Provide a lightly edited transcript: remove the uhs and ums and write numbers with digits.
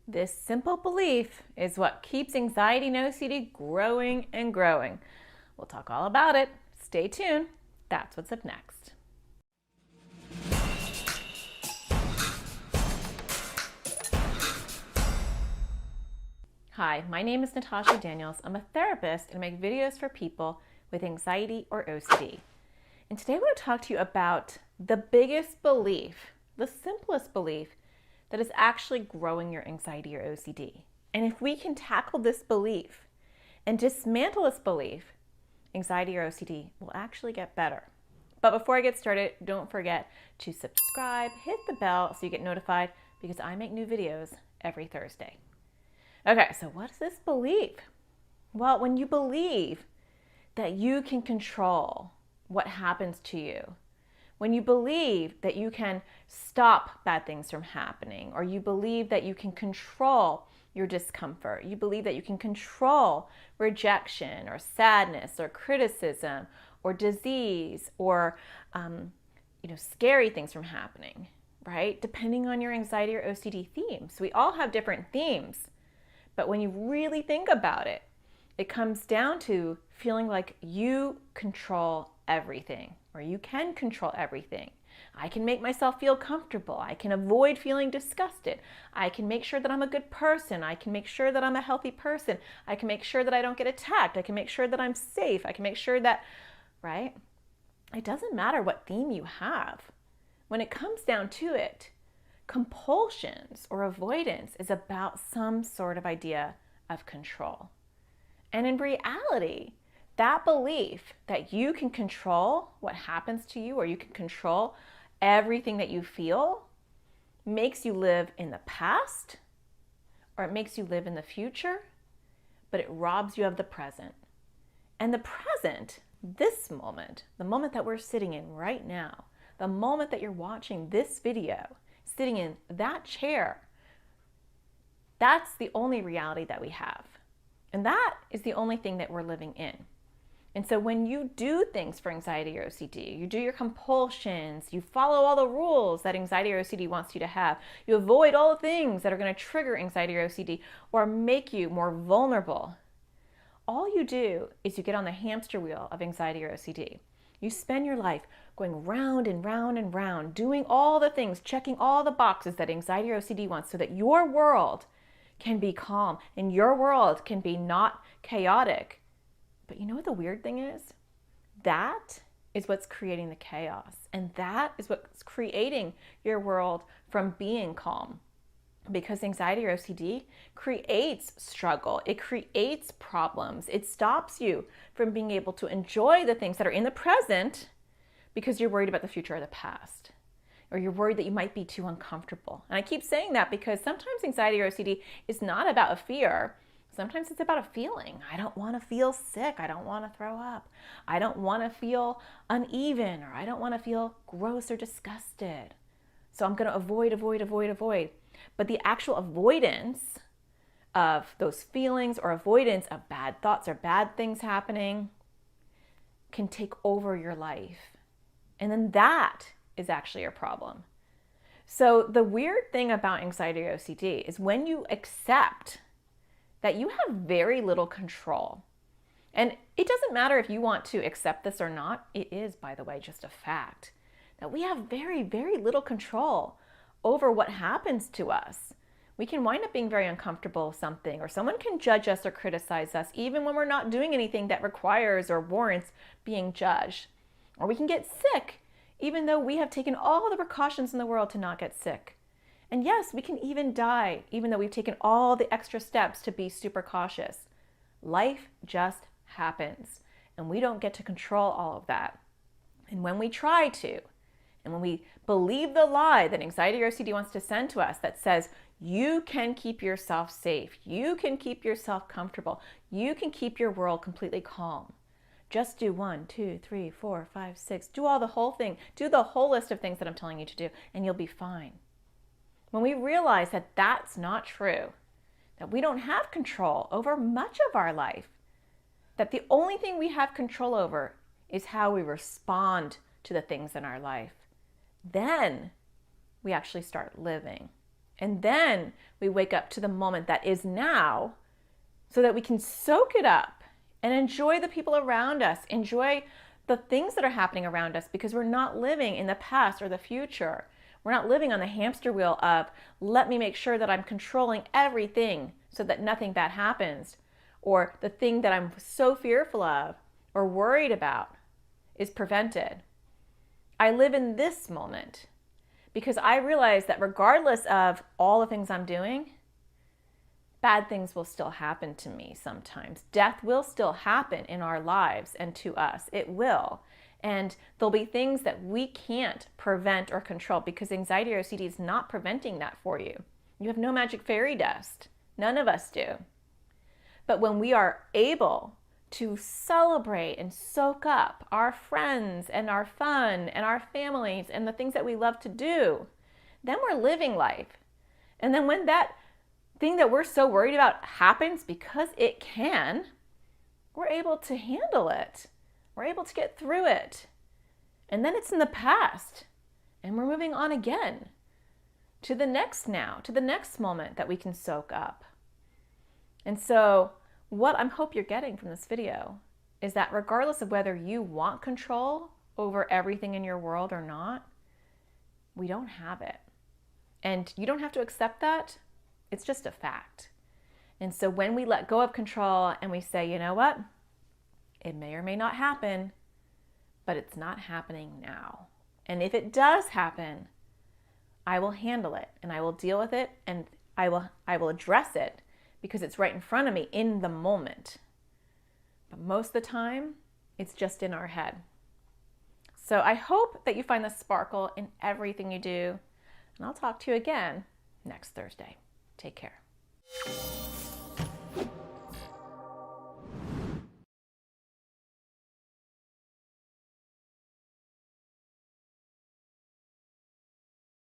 This simple belief is what keeps anxiety and OCD growing and growing. We'll talk all about it. Stay tuned. That's what's up next. Hi, my name is Natasha Daniels. I'm a therapist and I make videos for people with anxiety or OCD. And today I want to talk to you about the biggest belief, the simplest belief that is actually growing your anxiety or OCD. And if we can tackle this belief and dismantle this belief, anxiety or OCD will actually get better. But before I get started, don't forget to subscribe, hit the bell so you get notified because I make new videos every Thursday. Okay, so what is this belief? Well, when you believe that you can control what happens to you, when you believe that you can stop bad things from happening, or you believe that you can control your discomfort, you believe that you can control rejection or sadness or criticism or disease or scary things from happening, right? Depending on your anxiety or OCD themes. We all have different themes. But when you really think about it, it comes down to feeling like you control everything, or you can control everything. I can make myself feel comfortable. I can avoid feeling disgusted. I can make sure that I'm a good person. I can make sure that I'm a healthy person. I can make sure that I don't get attacked. I can make sure that I'm safe. I can make sure that, right? It doesn't matter what theme you have. When it comes down to it, compulsions or avoidance is about some sort of idea of control. And in reality, that belief that you can control what happens to you or you can control everything that you feel makes you live in the past or it makes you live in the future, but it robs you of the present. And the present, this moment, the moment that we're sitting in right now, the moment that you're watching this video, sitting in that chair, that's the only reality that we have. And that is the only thing that we're living in. And so when you do things for anxiety or OCD, you do your compulsions, you follow all the rules that anxiety or OCD wants you to have, you avoid all the things that are going to trigger anxiety or OCD or make you more vulnerable, all you do is you get on the hamster wheel of anxiety or OCD. You spend your life going round and round and round, doing all the things, checking all the boxes that anxiety or OCD wants so that your world can be calm and your world can be not chaotic. But you know what the weird thing is? That is what's creating the chaos. And that is what's creating your world from being calm. Because anxiety or OCD creates struggle. It creates problems. It stops you from being able to enjoy the things that are in the present because you're worried about the future or the past. Or you're worried that you might be too uncomfortable. And I keep saying that because sometimes anxiety or OCD is not about a fear. Sometimes it's about a feeling. I don't want to feel sick. I don't want to throw up. I don't want to feel uneven, or I don't want to feel gross or disgusted. So I'm going to avoid. But the actual avoidance of those feelings or avoidance of bad thoughts or bad things happening can take over your life. And then that is actually your problem. So the weird thing about anxiety or OCD is when you accept that you have very little control. And it doesn't matter if you want to accept this or not. It is, by the way, just a fact that we have very, very little control over what happens to us. We can wind up being very uncomfortable with something, or someone can judge us or criticize us even when we're not doing anything that requires or warrants being judged. Or we can get sick even though we have taken all the precautions in the world to not get sick. And yes, we can even die even though we've taken all the extra steps to be super cautious. Life just happens, and we don't get to control all of that. And when we try to, and when we believe the lie that anxiety or OCD wants to send to us that says, you can keep yourself safe, you can keep yourself comfortable, you can keep your world completely calm. Just do 1, 2, 3, 4, 5, 6. Do all the whole thing. Do the whole list of things that I'm telling you to do, and you'll be fine. When we realize that that's not true, that we don't have control over much of our life, that the only thing we have control over is how we respond to the things in our life, then we actually start living. And then we wake up to the moment that is now so that we can soak it up and enjoy the people around us, enjoy the things that are happening around us, because we're not living in the past or the future. We're not living on the hamster wheel of, let me make sure that I'm controlling everything so that nothing bad happens, or the thing that I'm so fearful of or worried about is prevented. I live in this moment because I realize that regardless of all the things I'm doing, bad things will still happen to me sometimes. Death will still happen in our lives and to us. It will. And there'll be things that we can't prevent or control because anxiety or OCD is not preventing that for you. You have no magic fairy dust. None of us do. But when we are able to celebrate and soak up our friends and our fun and our families and the things that we love to do, then we're living life. And then when that thing that we're so worried about happens, because it can, we're able to handle it. We're able to get through it. And then it's in the past. And we're moving on again to the next now, to the next moment that we can soak up. And so what I hope you're getting from this video is that regardless of whether you want control over everything in your world or not, we don't have it. And you don't have to accept that. It's just a fact. And so when we let go of control and we say, you know what? It may or may not happen, but it's not happening now. And if it does happen, I will handle it and I will deal with it and I will address it because it's right in front of me in the moment. But most of the time, it's just in our head. So I hope that you find the sparkle in everything you do. And I'll talk to you again next Thursday. Take care.